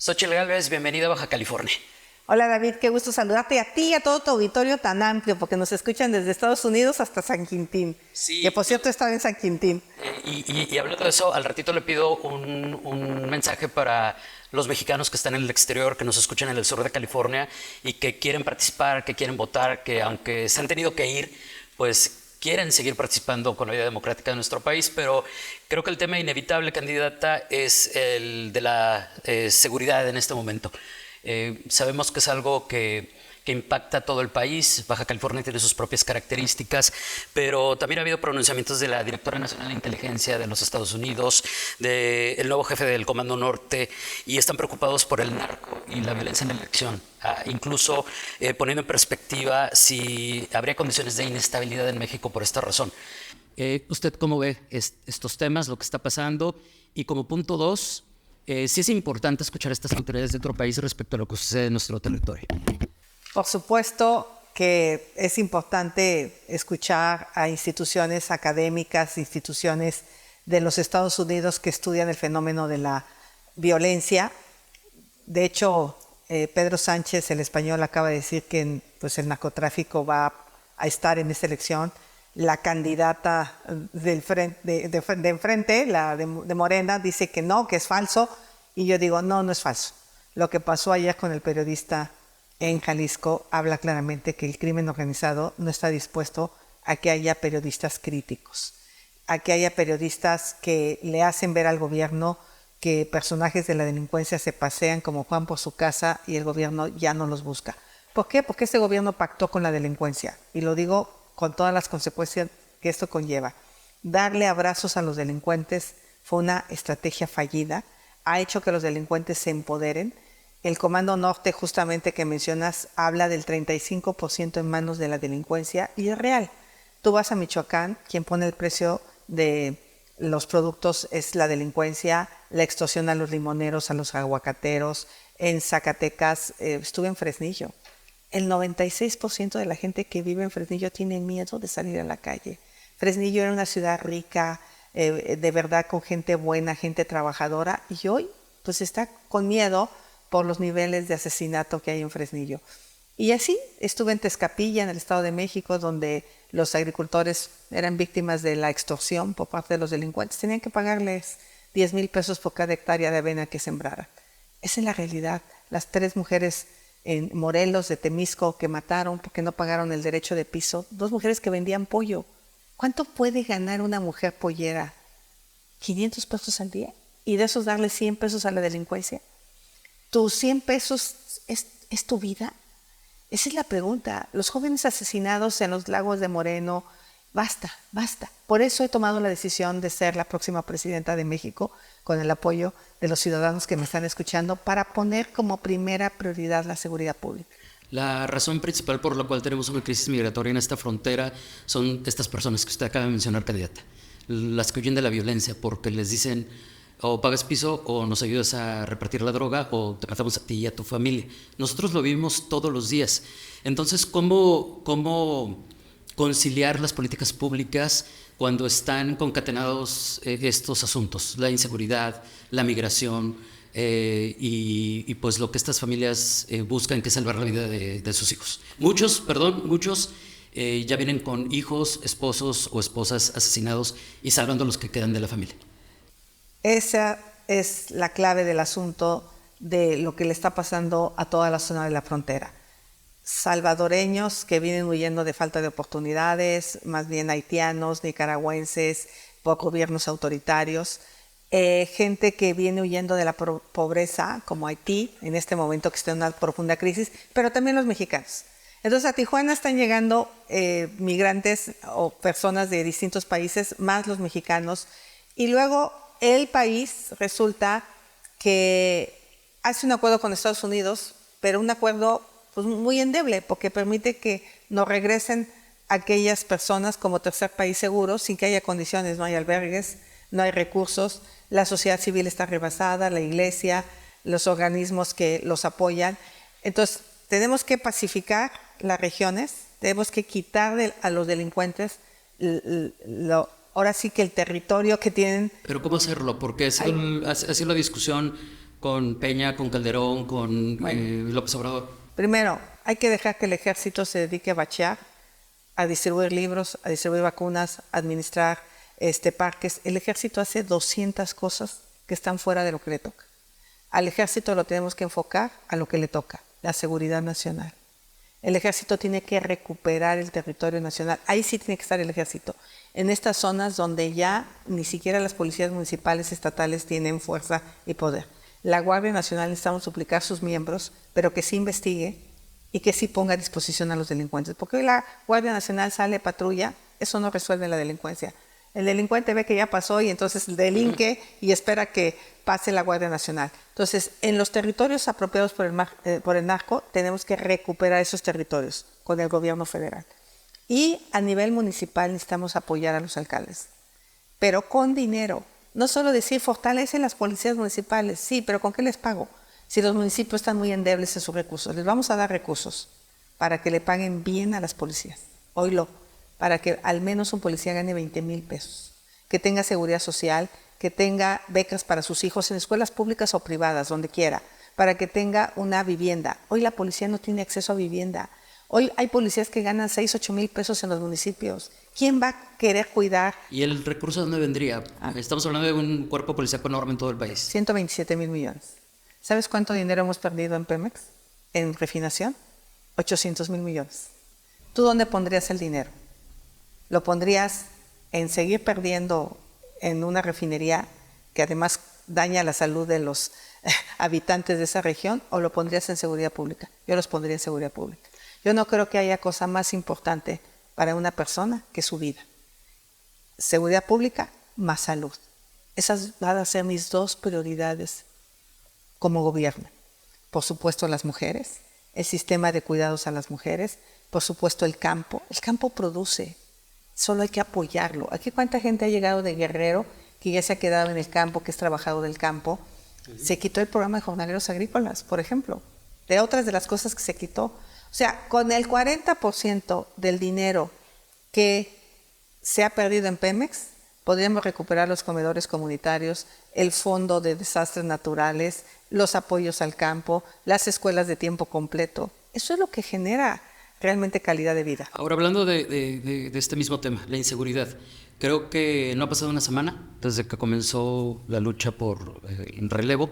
Xóchitl Gálvez, bienvenida a Baja California. Hola David, qué gusto saludarte a ti y a todo tu auditorio tan amplio, porque nos escuchan desde Estados Unidos hasta San Quintín. Sí. Que por cierto estaba en San Quintín. Y hablando de eso, al ratito le pido un mensaje para los mexicanos que están en el exterior, que nos escuchan en el sur de California y que quieren participar, que quieren votar, que aunque se han tenido que ir, pues quieren seguir participando con la vida democrática de nuestro país, pero creo que el tema inevitable, candidata, es el de la seguridad en este momento. Sabemos que es algo que impacta a todo el país. Baja California tiene sus propias características, pero también ha habido pronunciamientos de la Directora Nacional de Inteligencia de los Estados Unidos, del nuevo jefe del Comando Norte, y están preocupados por el narco y la violencia en la elección, incluso poniendo en perspectiva si habría condiciones de inestabilidad en México por esta razón. ¿Usted cómo ve estos temas, lo que está pasando? Y como punto 2, sí es importante escuchar a estas autoridades de otro país respecto a lo que sucede en nuestro territorio. Por supuesto que es importante escuchar a instituciones académicas, instituciones de los Estados Unidos que estudian el fenómeno de la violencia. De hecho, Pedro Sánchez, el español, acaba de decir que pues, el narcotráfico va a estar en esta elección. La candidata de enfrente, la de Morena, dice que no, que es falso. Y yo digo, no, no es falso. Lo que pasó ayer con el periodista en Jalisco habla claramente que el crimen organizado no está dispuesto a que haya periodistas críticos, a que haya periodistas que le hacen ver al gobierno que personajes de la delincuencia se pasean como Juan por su casa y el gobierno ya no los busca. ¿Por qué? Porque este gobierno pactó con la delincuencia, y lo digo con todas las consecuencias que esto conlleva. Darle abrazos a los delincuentes fue una estrategia fallida, ha hecho que los delincuentes se empoderen. El Comando Norte, justamente que mencionas, habla del 35% en manos de la delincuencia, y es real. Tú vas a Michoacán, quien pone el precio de los productos es la delincuencia, la extorsión a los limoneros, a los aguacateros. En Zacatecas, estuve en Fresnillo. El 96% de la gente que vive en Fresnillo tiene miedo de salir a la calle. Fresnillo era una ciudad rica, de verdad, con gente buena, gente trabajadora, y hoy pues está con miedo por los niveles de asesinato que hay en Fresnillo. Y así estuve en Tezcapilla, en el Estado de México, donde los agricultores eran víctimas de la extorsión por parte de los delincuentes. Tenían que pagarles 10,000 pesos por cada hectárea de avena que sembraran. Esa es la realidad. Las 3 mujeres en Morelos, de Temisco, que mataron porque no pagaron el derecho de piso. 2 mujeres que vendían pollo. ¿Cuánto puede ganar una mujer pollera? ¿500 pesos al día? ¿Y de esos darle 100 pesos a la delincuencia? ¿Tus 100 pesos es tu vida? Esa es la pregunta. Los jóvenes asesinados en los lagos de Moreno, basta, basta. Por eso he tomado la decisión de ser la próxima presidenta de México, con el apoyo de los ciudadanos que me están escuchando, para poner como primera prioridad la seguridad pública. La razón principal por la cual tenemos una crisis migratoria en esta frontera son estas personas que usted acaba de mencionar, candidata. Las que huyen de la violencia porque les dicen o pagas piso o nos ayudas a repartir la droga o te matamos a ti y a tu familia. Nosotros lo vivimos todos los días. Entonces, ¿cómo conciliar las políticas públicas cuando están concatenados estos asuntos? La inseguridad, la migración y pues lo que estas familias buscan, que es salvar la vida de sus hijos. Muchos ya vienen con hijos, esposos o esposas asesinados y salvando a los que quedan de la familia. Esa es la clave del asunto de lo que le está pasando a toda la zona de la frontera. Salvadoreños que vienen huyendo de falta de oportunidades, más bien haitianos, nicaragüenses, por gobiernos autoritarios, gente que viene huyendo de la pobreza, como Haití, en este momento que está en una profunda crisis, pero también los mexicanos. Entonces a Tijuana están llegando migrantes o personas de distintos países, más los mexicanos, y luego el país resulta que hace un acuerdo con Estados Unidos, pero un acuerdo pues, muy endeble, porque permite que nos regresen aquellas personas como tercer país seguro, sin que haya condiciones, no hay albergues, no hay recursos, la sociedad civil está rebasada, la iglesia, los organismos que los apoyan. Entonces, tenemos que pacificar las regiones, tenemos que quitar a los delincuentes ahora sí que el territorio que tienen. Pero ¿cómo hacerlo? Porque ha sido la discusión con Peña, con Calderón, con Bueno. López Obrador? Primero, hay que dejar que el ejército se dedique a bachear, a distribuir libros, a distribuir vacunas, a administrar parques. El ejército hace 200 cosas que están fuera de lo que le toca. Al ejército lo tenemos que enfocar a lo que le toca, la seguridad nacional. El ejército tiene que recuperar el territorio nacional. Ahí sí tiene que estar el ejército. En estas zonas donde ya ni siquiera las policías municipales, estatales tienen fuerza y poder. La Guardia Nacional necesitamos suplicar sus miembros, pero que sí investigue y que sí ponga a disposición a los delincuentes. Porque hoy la Guardia Nacional sale patrulla, eso no resuelve la delincuencia. El delincuente ve que ya pasó y entonces delinque y espera que pase la Guardia Nacional. Entonces, en los territorios apropiados por el narco, tenemos que recuperar esos territorios con el gobierno federal. Y a nivel municipal necesitamos apoyar a los alcaldes, pero con dinero. No solo decir fortalecen las policías municipales, sí, pero ¿con qué les pago? Si los municipios están muy endebles en sus recursos, les vamos a dar recursos para que le paguen bien a las policías. Oílo, para que al menos un policía gane 20,000 pesos, que tenga seguridad social, que tenga becas para sus hijos en escuelas públicas o privadas, donde quiera, para que tenga una vivienda. Hoy la policía no tiene acceso a vivienda. Hoy hay policías que ganan 6,000-8,000 pesos en los municipios. ¿Quién va a querer cuidar? ¿Y el recurso de dónde vendría? Estamos hablando de un cuerpo policíaco enorme en todo el país. 127,000 millones. ¿Sabes cuánto dinero hemos perdido en Pemex? En refinación, 800,000 millones. ¿Tú dónde pondrías el dinero? ¿Lo pondrías en seguir perdiendo en una refinería que además daña la salud de los habitantes de esa región, o lo pondrías en seguridad pública? Yo los pondría en seguridad pública. Yo no creo que haya cosa más importante para una persona que su vida. Seguridad pública más salud. Esas van a ser mis dos prioridades como gobierno. Por supuesto las mujeres, el sistema de cuidados a las mujeres, por supuesto el campo. El campo produce, solo hay que apoyarlo. Aquí cuánta gente ha llegado de Guerrero, que ya se ha quedado en el campo, que es trabajador del campo. Se quitó el programa de jornaleros agrícolas, por ejemplo, de otras de las cosas que se quitó. O sea, con el 40% del dinero que se ha perdido en Pemex, podríamos recuperar los comedores comunitarios, el fondo de desastres naturales, los apoyos al campo, las escuelas de tiempo completo. Eso es lo que genera realmente calidad de vida. Ahora, hablando de este mismo tema, la inseguridad, creo que no ha pasado una semana desde que comenzó la lucha por relevo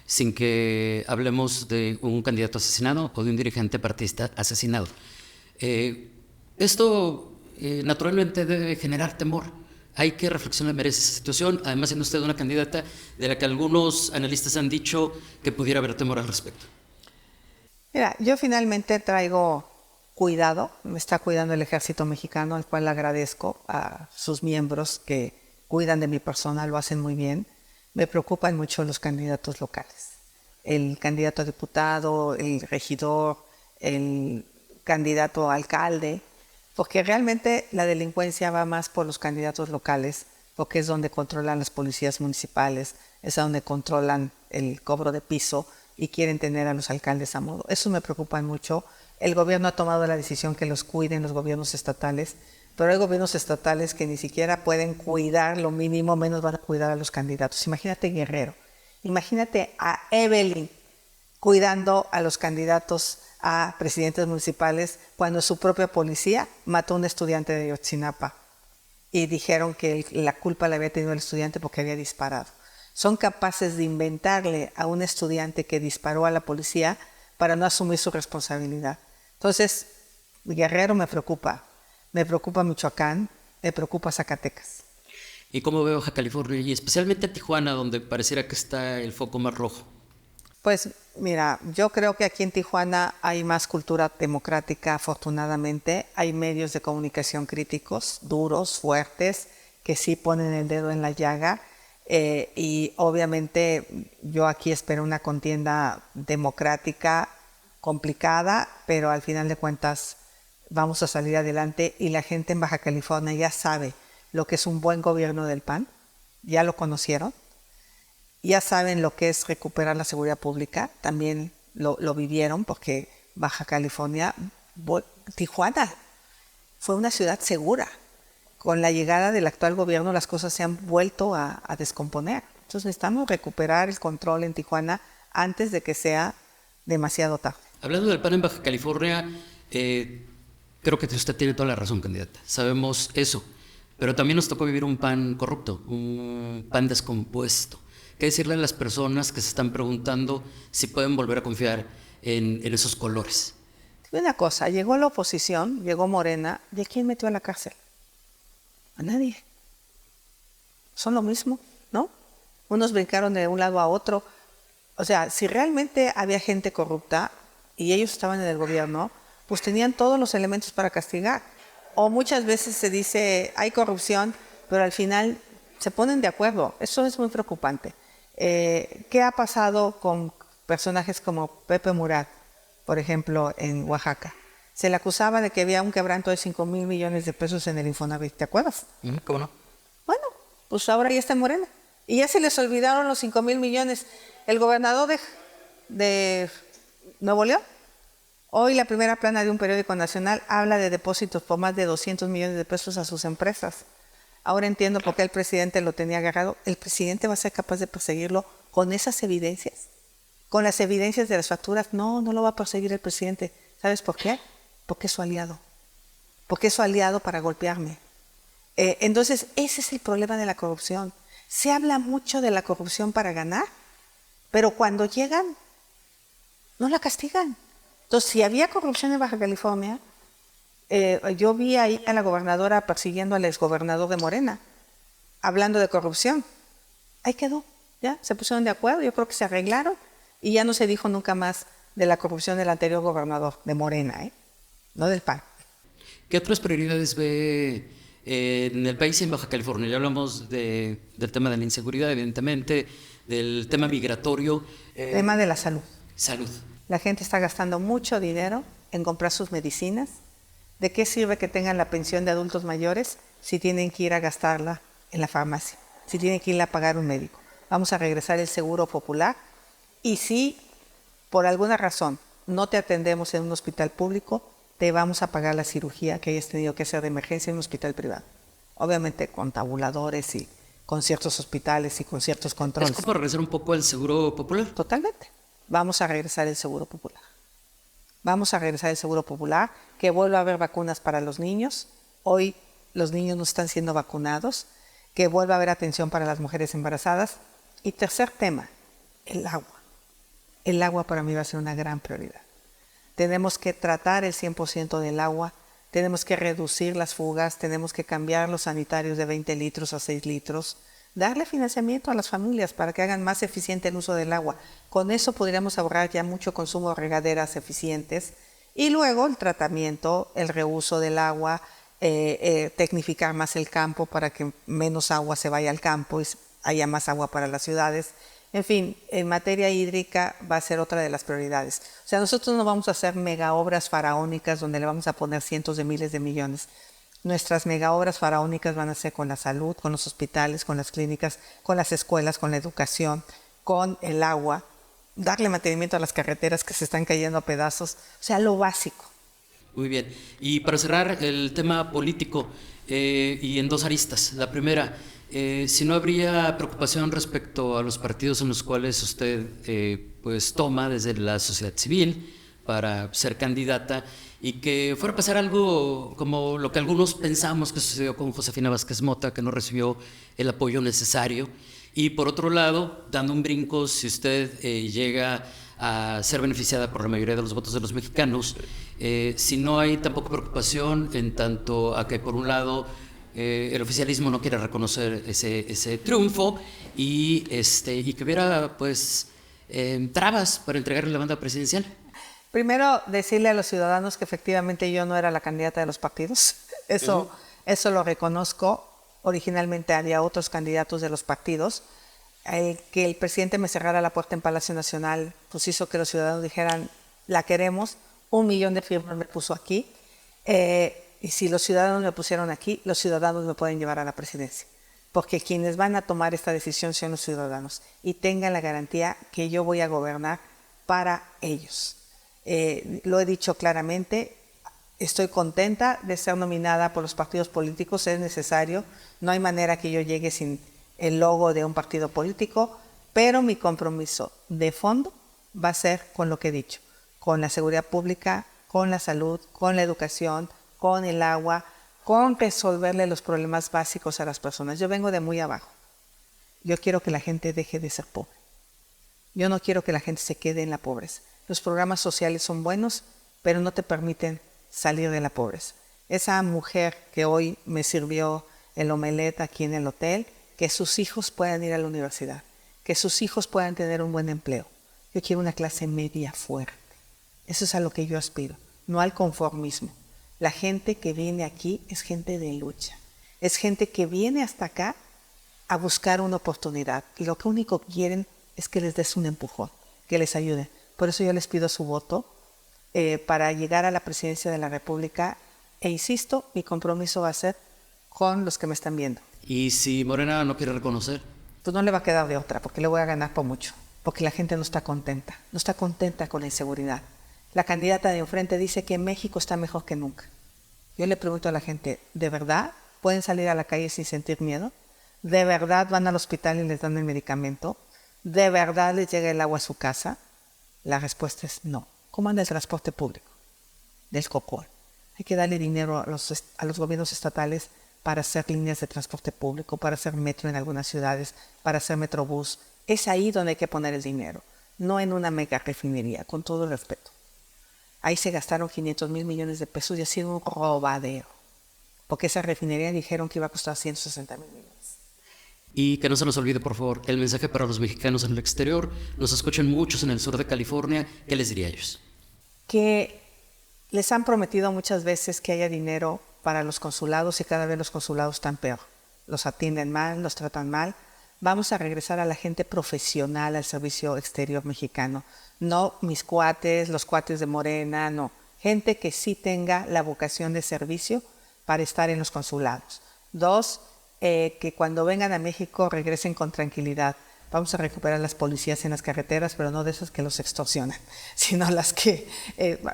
sin que hablemos de un candidato asesinado o de un dirigente partista asesinado. Esto naturalmente debe generar temor. Hay que reflexionar sobre esa situación, además siendo usted una candidata de la que algunos analistas han dicho que pudiera haber temor al respecto. Mira, yo finalmente traigo cuidado, me está cuidando el ejército mexicano, al cual le agradezco a sus miembros que cuidan de mi persona, lo hacen muy bien. Me preocupan mucho los candidatos locales, el candidato a diputado, el regidor, el candidato a alcalde, porque realmente la delincuencia va más por los candidatos locales, porque es donde controlan las policías municipales, es donde controlan el cobro de piso y quieren tener a los alcaldes a modo. Eso me preocupa mucho. El gobierno ha tomado la decisión que los cuiden los gobiernos estatales, pero hay gobiernos estatales que ni siquiera pueden cuidar lo mínimo, menos van a cuidar a los candidatos. Imagínate Guerrero, imagínate a Evelyn cuidando a los candidatos a presidentes municipales cuando su propia policía mató a un estudiante de Ayotzinapa y dijeron que la culpa la había tenido el estudiante porque había disparado. Son capaces de inventarle a un estudiante que disparó a la policía para no asumir su responsabilidad. Entonces, Guerrero me preocupa Michoacán, me preocupa Zacatecas. ¿Y cómo veo Baja California y especialmente Tijuana, donde pareciera que está el foco más rojo? Pues mira, yo creo que aquí en Tijuana hay más cultura democrática, afortunadamente. Hay medios de comunicación críticos, duros, fuertes, que sí ponen el dedo en la llaga. Y obviamente yo aquí espero una contienda democrática, complicada, pero al final de cuentas vamos a salir adelante y la gente en Baja California ya sabe lo que es un buen gobierno del PAN, ya lo conocieron. Ya saben lo que es recuperar la seguridad pública, también lo vivieron porque Baja California, Tijuana fue una ciudad segura. Con la llegada del actual gobierno las cosas se han vuelto a descomponer. Entonces necesitamos recuperar el control en Tijuana antes de que sea demasiado tarde. Hablando del PAN en Baja California, creo que usted tiene toda la razón, candidata. Sabemos eso. Pero también nos tocó vivir un PAN corrupto, un PAN descompuesto. ¿Qué decirle a las personas que se están preguntando si pueden volver a confiar en esos colores? Una cosa, llegó la oposición, llegó Morena, ¿y a quién metió a la cárcel? A nadie. Son lo mismo, ¿no? Unos brincaron de un lado a otro. O sea, si realmente había gente corrupta y ellos estaban en el gobierno, pues tenían todos los elementos para castigar. O muchas veces se dice, hay corrupción, pero al final se ponen de acuerdo. Eso es muy preocupante. ¿Qué ha pasado con personajes como Pepe Murat, por ejemplo, en Oaxaca? Se le acusaba de que había un quebranto de 5,000 millones de pesos en el Infonavit, ¿te acuerdas? ¿Cómo no? Bueno, pues ahora ya está en Morena. Y ya se les olvidaron los 5,000 millones. El gobernador de Nuevo León, hoy la primera plana de un periódico nacional habla de depósitos por más de 200 millones de pesos a sus empresas. Ahora entiendo por qué el presidente lo tenía agarrado. ¿El presidente va a ser capaz de perseguirlo con esas evidencias? ¿Con las evidencias de las facturas? No, no lo va a perseguir el presidente. ¿Sabes por qué? Porque es su aliado. Porque es su aliado para golpearme. Entonces, ese es el problema de la corrupción. Se habla mucho de la corrupción para ganar, pero cuando llegan, no la castigan. Entonces, si había corrupción en Baja California, yo vi ahí a la gobernadora persiguiendo al exgobernador de Morena, hablando de corrupción. Ahí quedó, ya, se pusieron de acuerdo, yo creo que se arreglaron y ya no se dijo nunca más de la corrupción del anterior gobernador de Morena, no del PAN. ¿Qué otras prioridades ve en el país y en Baja California? Ya hablamos del tema de la inseguridad, evidentemente, del tema migratorio. Tema de la salud. Salud. La gente está gastando mucho dinero en comprar sus medicinas. ¿De qué sirve que tengan la pensión de adultos mayores si tienen que ir a gastarla en la farmacia? Si tienen que ir a pagar un médico. Vamos a regresar el seguro popular y si por alguna razón no te atendemos en un hospital público, te vamos a pagar la cirugía que hayas tenido que hacer de emergencia en un hospital privado. Obviamente con tabuladores y con ciertos hospitales y con ciertos controles. ¿Es como regresar un poco al seguro popular? Totalmente. Vamos a regresar el seguro popular. Vamos a regresar el seguro popular, que vuelva a haber vacunas para los niños. Hoy los niños no están siendo vacunados. Que vuelva a haber atención para las mujeres embarazadas. Y tercer tema, el agua. El agua para mí va a ser una gran prioridad. Tenemos que tratar el 100% del agua, tenemos que reducir las fugas, tenemos que cambiar los sanitarios de 20 litros a 6 litros, darle financiamiento a las familias para que hagan más eficiente el uso del agua. Con eso podríamos ahorrar ya mucho consumo de regaderas eficientes y luego el tratamiento, el reuso del agua, tecnificar más el campo para que menos agua se vaya al campo y haya más agua para las ciudades. En fin, en materia hídrica va a ser otra de las prioridades. O sea, nosotros no vamos a hacer mega obras faraónicas donde le vamos a poner cientos de miles de millones. Nuestras mega obras faraónicas van a ser con la salud, con los hospitales, con las clínicas, con las escuelas, con la educación, con el agua, darle mantenimiento a las carreteras que se están cayendo a pedazos. O sea, lo básico. Muy bien. Y para cerrar el tema político, y en dos aristas. La primera, si no habría preocupación respecto a los partidos en los cuales usted pues toma desde la sociedad civil para ser candidata y que fuera a pasar algo como lo que algunos pensamos que sucedió con Josefina Vázquez Mota, que no recibió el apoyo necesario. Y por otro lado, dando un brinco, si usted llega a ser beneficiada por la mayoría de los votos de los mexicanos, si no hay tampoco preocupación en tanto a que por un lado el oficialismo no quiere reconocer ese triunfo y que hubiera pues trabas para entregarle la banda presidencial. Primero, decirle a los ciudadanos que efectivamente yo no era la candidata de los partidos. Eso lo reconozco. Originalmente había otros candidatos de los partidos. El que el presidente me cerrara la puerta en Palacio Nacional, pues hizo que los ciudadanos dijeran, la queremos. 1 millón de firmas me puso aquí. Y si los ciudadanos me pusieron aquí, los ciudadanos me pueden llevar a la presidencia. Porque quienes van a tomar esta decisión son los ciudadanos. Y tengan la garantía que yo voy a gobernar para ellos. Lo he dicho claramente, estoy contenta de ser nominada por los partidos políticos, es necesario. No hay manera que yo llegue sin el logo de un partido político, pero mi compromiso de fondo va a ser con lo que he dicho, con la seguridad pública, con la salud, con la educación, con el agua, con resolverle los problemas básicos a las personas. Yo vengo de muy abajo. Yo quiero que la gente deje de ser pobre. Yo no quiero que la gente se quede en la pobreza. Los programas sociales son buenos, pero no te permiten salir de la pobreza. Esa mujer que hoy me sirvió el omelette aquí en el hotel, que sus hijos puedan ir a la universidad, que sus hijos puedan tener un buen empleo. Yo quiero una clase media fuerte. Eso es a lo que yo aspiro, no al conformismo. La gente que viene aquí es gente de lucha. Es gente que viene hasta acá a buscar una oportunidad. Y lo único que quieren es que les des un empujón, que les ayuden. Por eso yo les pido su voto para llegar a la presidencia de la República. E insisto, mi compromiso va a ser con los que me están viendo. ¿Y si Morena no quiere reconocer? Pues no le va a quedar de otra, porque le voy a ganar por mucho. Porque la gente no está contenta con la inseguridad. La candidata de enfrente dice que México está mejor que nunca. Yo le pregunto a la gente, ¿de verdad pueden salir a la calle sin sentir miedo? ¿De verdad van al hospital y les dan el medicamento? ¿De verdad les llega el agua a su casa? La respuesta es no. ¿Cómo anda el transporte público? Del cocol. Hay que darle dinero a los gobiernos estatales para hacer líneas de transporte público, para hacer metro en algunas ciudades, para hacer metrobús. Es ahí donde hay que poner el dinero, no en una mega refinería, con todo el respeto. Ahí se gastaron 500,000 millones de pesos y ha sido un robadero, porque esa refinería dijeron que iba a costar 160,000 millones. Y que no se nos olvide, por favor, el mensaje para los mexicanos en el exterior. Nos escuchan muchos en el sur de California. ¿Qué les diría a ellos? Que les han prometido muchas veces que haya dinero para los consulados y cada vez los consulados están peor. Los atienden mal, los tratan mal. Vamos a regresar a la gente profesional al servicio exterior mexicano. No mis cuates, los cuates de Morena, no. Gente que sí tenga la vocación de servicio para estar en los consulados. 2, que cuando vengan a México regresen con tranquilidad. Vamos a recuperar las policías en las carreteras, pero no de esas que los extorsionan, sino las que,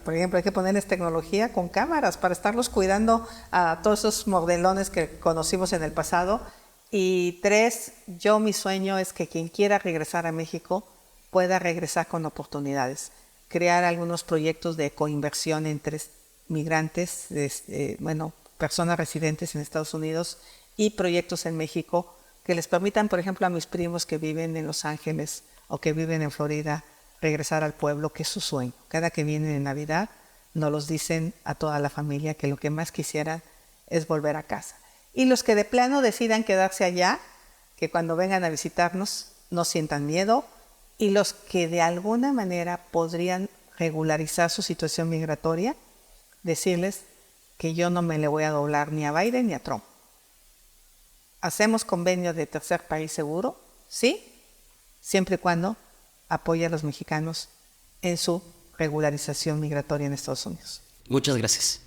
por ejemplo, hay que ponerles tecnología con cámaras para estarlos cuidando a todos esos mordelones que conocimos en el pasado. Y 3, mi sueño es que quien quiera regresar a México pueda regresar con oportunidades. Crear algunos proyectos de coinversión entre migrantes, personas residentes en Estados Unidos y proyectos en México que les permitan, por ejemplo, a mis primos que viven en Los Ángeles o que viven en Florida, regresar al pueblo, que es su sueño. Cada que vienen en Navidad, nos los dicen a toda la familia que lo que más quisieran es volver a casa. Y los que de plano decidan quedarse allá, que cuando vengan a visitarnos no sientan miedo, y los que de alguna manera podrían regularizar su situación migratoria, decirles que yo no me le voy a doblar ni a Biden ni a Trump. ¿Hacemos convenio de tercer país seguro? Sí, siempre y cuando apoye a los mexicanos en su regularización migratoria en Estados Unidos. Muchas gracias.